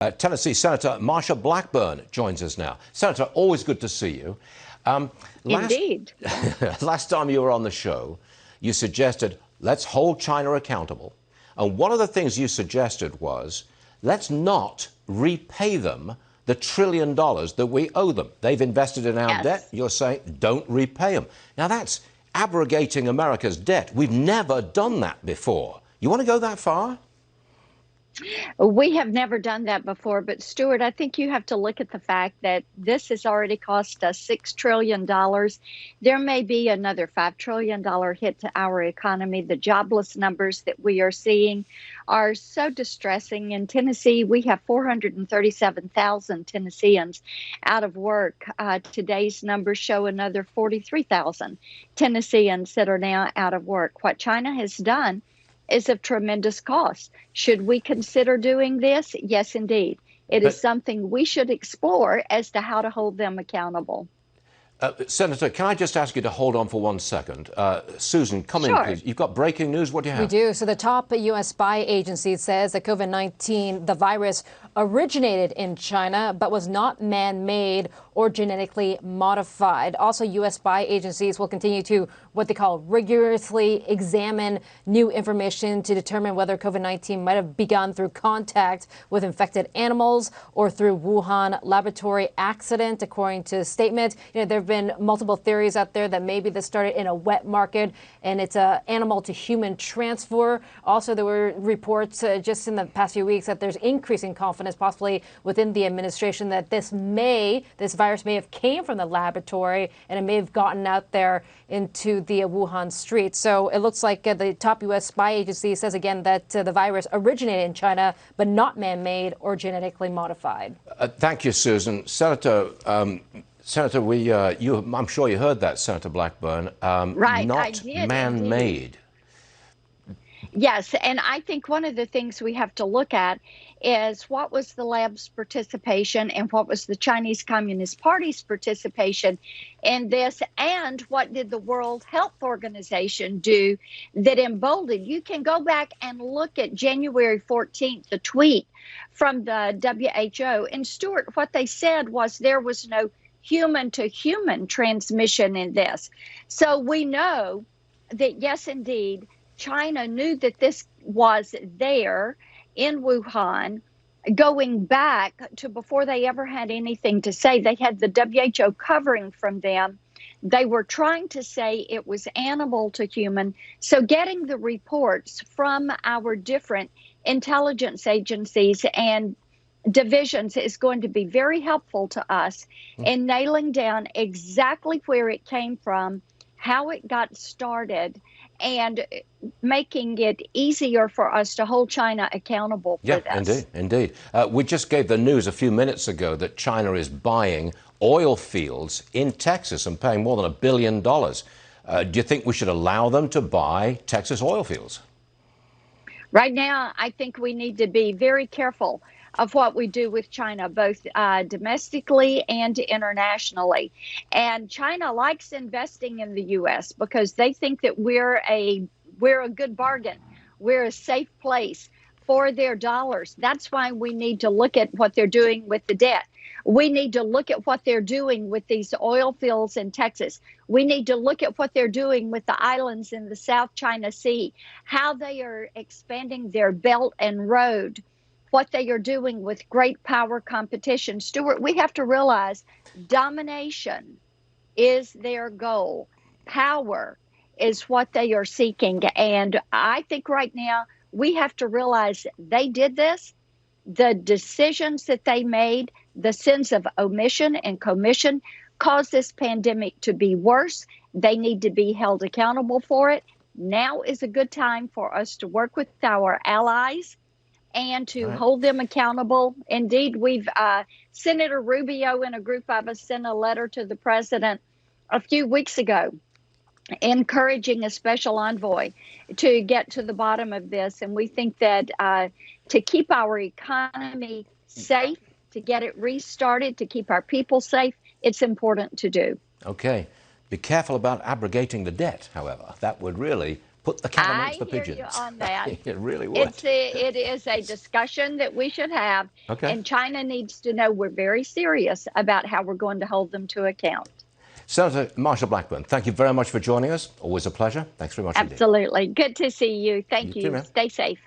Tennessee Senator Marsha Blackburn joins us now. Senator, always good to see you. Indeed. Last time you were on the show, you suggested, let's hold China accountable. And one of the things you suggested was, let's not repay them the $1 trillion that we owe them. They've invested in our debt. You're saying, don't repay them. Now, that's abrogating America's debt. We've never done that before. You want to go that far? We have never done that before, but Stuart, I think you have to look at the fact that this has already cost us $6 trillion. There may be another $5 trillion hit to our economy. The jobless numbers that we are seeing are so distressing. In Tennessee, we have 437,000 Tennesseans out of work. Today's numbers show another 43,000 Tennesseans that are now out of work. What China has done is of tremendous cost. Should we consider doing this? Yes, indeed. It is something we should explore as to how to hold them accountable. Senator, can I just ask you to hold on for 1 second? Susan, come in, please. You've got breaking news. What do you have? We do. So the top U.S. spy agency says that COVID-19, the virus, originated in China, but was not man-made or genetically modified. Also, U.S. spy agencies will continue to what they call rigorously examine new information to determine whether COVID-19 might have begun through contact with infected animals or through Wuhan laboratory accident, according to a statement. There have been multiple theories out there that maybe this started in a wet market and it's an animal to human transfer. Also, there were reports just in the past few weeks that there's increasing confidence possibly within the administration that this virus may have came from the laboratory and it may have gotten out there into the Wuhan streets. So it looks like the top U.S. spy agency says again that the virus originated in China, but not man-made or genetically modified. Thank you, Susan. Senator, I'm sure you heard that, Senator Blackburn. Right, not man-made. Yes, and I think one of the things we have to look at is what was the lab's participation and what was the Chinese Communist Party's participation in this, and what did the World Health Organization do that emboldened? You can go back and look at January 14th, the tweet from the WHO. And Stuart, what they said was there was no human-to-human transmission in this. So we know that, yes, indeed, China knew that this was there in Wuhan going back to before they ever had anything to say. They had the WHO covering from them. They were trying to say it was animal to human. So getting the reports from our different intelligence agencies and divisions is going to be very helpful to us in nailing down exactly where it came from, how it got started, and making it easier for us to hold China accountable for this. Yeah, indeed. We just gave the news a few minutes ago that China is buying oil fields in Texas and paying more than $1 billion. Do you think we should allow them to buy Texas oil fields? Right now, I think we need to be very careful of what we do with China, both domestically and internationally. And China likes investing in the U.S. because they think that we're a good bargain. We're a safe place for their dollars. That's why we need to look at what they're doing with the debt. We need to look at what they're doing with these oil fields in Texas. We need to look at what they're doing with the islands in the South China Sea, how they are expanding their Belt and Road, what they are doing with great power competition. Stuart, we have to realize domination is their goal. Power is what they are seeking. And I think right now we have to realize they did this. The decisions that they made, the sins of omission and commission, caused this pandemic to be worse. They need to be held accountable for it. Now is a good time for us to work with our allies and to hold them accountable. Indeed, Senator Rubio and a group of us sent a letter to the president a few weeks ago encouraging a special envoy to get to the bottom of this. And we think that to keep our economy safe, to get it restarted, to keep our people safe, it's important to do. Okay. Be careful about abrogating the debt, however. That would really put the cat amongst the I hear pigeons. you on that. It really would. It is a discussion that we should have, Okay. and China needs to know we're very serious about how we're going to hold them to account. Senator Marsha Blackburn, thank you very much for joining us. Always a pleasure. Thanks very much indeed. Absolutely. Good to see you. Thank You you. too, ma'am. Stay safe.